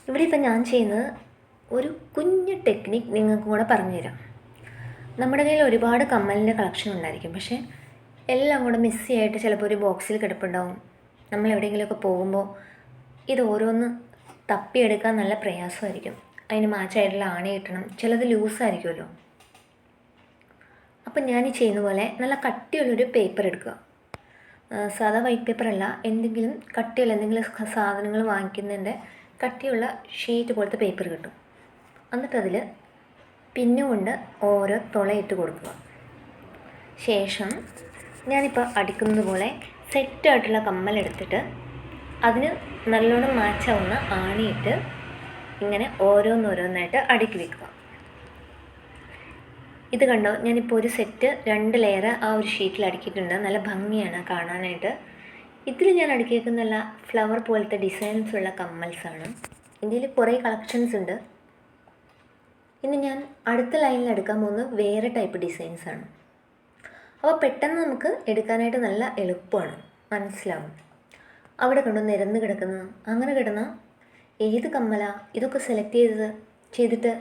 ഇവിടെ ഇപ്പം ഞാൻ ചെയ്യുന്നത് ഒരു കുഞ്ഞു ടെക്നിക്ക് നിങ്ങൾക്കും കൂടെ പറഞ്ഞു തരാം. നമ്മുടെ കയ്യിൽ ഒരുപാട് കമ്മലിൻ്റെ കളക്ഷൻ ഉണ്ടായിരിക്കും, പക്ഷേ എല്ലാം കൂടെ മിസ്സി ആയിട്ട് ചിലപ്പോൾ ഒരു ബോക്സിൽ കിടപ്പുണ്ടാവും. നമ്മൾ എവിടെയെങ്കിലുമൊക്കെ പോകുമ്പോൾ ഇത് ഓരോന്ന് തപ്പിയെടുക്കാൻ നല്ല പ്രയാസമായിരിക്കും. അതിന് മാച്ചായിട്ടുള്ള ആണി കിട്ടണം, ചിലത് ലൂസായിരിക്കുമല്ലോ. അപ്പം ഞാൻ ഈ ചെയ്യുന്ന പോലെ നല്ല കട്ടിയുള്ളൊരു പേപ്പർ എടുക്കുക. സാധാ വൈറ്റ് പേപ്പറല്ല, എന്തെങ്കിലും കട്ടിയുള്ള എന്തെങ്കിലും സാധനങ്ങൾ വാങ്ങിക്കുന്നതിൻ്റെ കട്ടിയുള്ള ഷീറ്റ് പോലത്തെ പേപ്പർ കിട്ടും. എന്നിട്ടതിൽ പിന്നുകൊണ്ട് ഓരോ തുളയിട്ട് കൊടുക്കുക. ശേഷം ഞാനിപ്പോൾ അടിക്കുന്നത് പോലെ സെറ്റായിട്ടുള്ള കമ്മലെടുത്തിട്ട് അതിന് നല്ലോണം മാച്ചാവുന്ന ആണിയിട്ട് ഇങ്ങനെ ഓരോന്നോരോന്നായിട്ട് അടുക്കി വെക്കുക. ഇത് കണ്ടോ, ഞാനിപ്പോൾ ഒരു സെറ്റ് 2 ലെയർ ആ ഒരു ഷീറ്റിൽ അടുക്കിയിട്ടുണ്ട്. നല്ല ഭംഗിയാണ് കാണാനായിട്ട്. ഇതിൽ ഞാൻ അടുക്കിയേക്കുന്നല്ല ഫ്ലവർ പോലത്തെ ഡിസൈൻസുള്ള കമ്മൽസാണ്. ഇതിൽ കുറേ കളക്ഷൻസ് ഉണ്ട്. ഇനി ഞാൻ അടുത്ത ലൈനിൽ എടുക്കാൻ പോകുന്നത് വേറെ ടൈപ്പ് ഡിസൈൻസാണ്. അപ്പോൾ പെട്ടെന്ന് നമുക്ക് എടുക്കാനായിട്ട് നല്ല എളുപ്പമാണ്, മനസ്സിലാവും. അവിടെ കൊണ്ട് നിരന്ന് കിടക്കുന്നത് അങ്ങനെ കിടന്ന ഏത് കമ്മലാ ഇതൊക്കെ സെലക്ട് ചെയ്തിട്ട്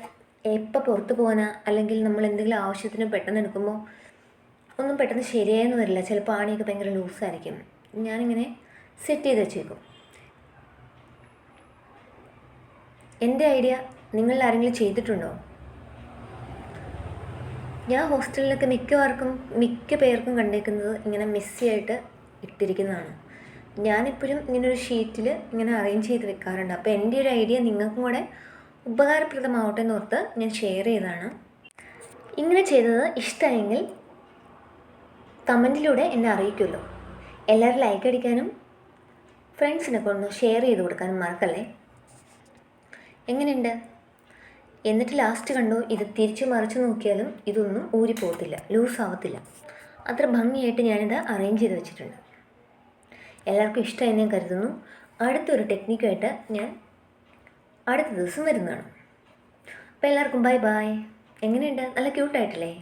എപ്പോൾ പുറത്ത് പോകാനാ, അല്ലെങ്കിൽ നമ്മൾ എന്തെങ്കിലും ആവശ്യത്തിന് പെട്ടെന്ന് എടുക്കുമ്പോൾ ഒന്നും പെട്ടെന്ന് ശരിയായെന്ന് വരില്ല. ചിലപ്പോൾ ആണിയൊക്കെ ഭയങ്കര ലൂസായിരിക്കും. ഞാനിങ്ങനെ സെറ്റ് ചെയ്ത് വെച്ചേക്കും. എൻ്റെ ഐഡിയ നിങ്ങളിൽ ആരെങ്കിലും ചെയ്തിട്ടുണ്ടോ? ഞാൻ ഹോസ്റ്റലിലൊക്കെ മിക്ക പേർക്കും കണ്ടേക്കുന്നത് ഇങ്ങനെ മെസ്സിയായിട്ട് ഇട്ടിരിക്കുന്നതാണ്. ഞാനിപ്പോഴും ഇങ്ങനൊരു ഷീറ്റിൽ ഇങ്ങനെ അറേഞ്ച് ചെയ്ത് വെക്കാറുണ്ട്. അപ്പോൾ എൻ്റെ ഒരു ഐഡിയ നിങ്ങൾക്കും കൂടെ ഉപകാരപ്രദമാവട്ടെ എന്നോർത്ത് ഞാൻ ഷെയർ ചെയ്തതാണ്. ഇങ്ങനെ ചെയ്തത് ഇഷ്ടമായെങ്കിൽ കമൻറ്റിലൂടെ എന്നെ അറിയിക്കുമല്ലോ. എല്ലാവരും ലൈക്ക് അടിക്കാനും ഫ്രണ്ട്സിനൊക്കെ ഒന്ന് ഷെയർ ചെയ്ത് കൊടുക്കാനും മറക്കല്ലേ. എങ്ങനെയുണ്ട്? എന്നിട്ട് ലാസ്റ്റ് കണ്ടോ, ഇത് തിരിച്ച് മറിച്ച് നോക്കിയാലും ഇതൊന്നും ഊരിപ്പോകത്തില്ല, ലൂസാവത്തില്ല. അത്ര ഭംഗിയായിട്ട് ഞാനിത് അറേഞ്ച് ചെയ്ത് വെച്ചിട്ടുണ്ട്. എല്ലാവർക്കും ഇഷ്ടമായി ഞാൻ കരുതുന്നു. അടുത്തൊരു ടെക്നിക്കായിട്ട് ഞാൻ അടുത്ത ദിവസം വരുന്നതാണ്. അപ്പോൾ എല്ലാവർക്കും ബൈ ബൈ. എങ്ങനെയുണ്ട്? നല്ല ക്യൂട്ടായിട്ടില്ലേ?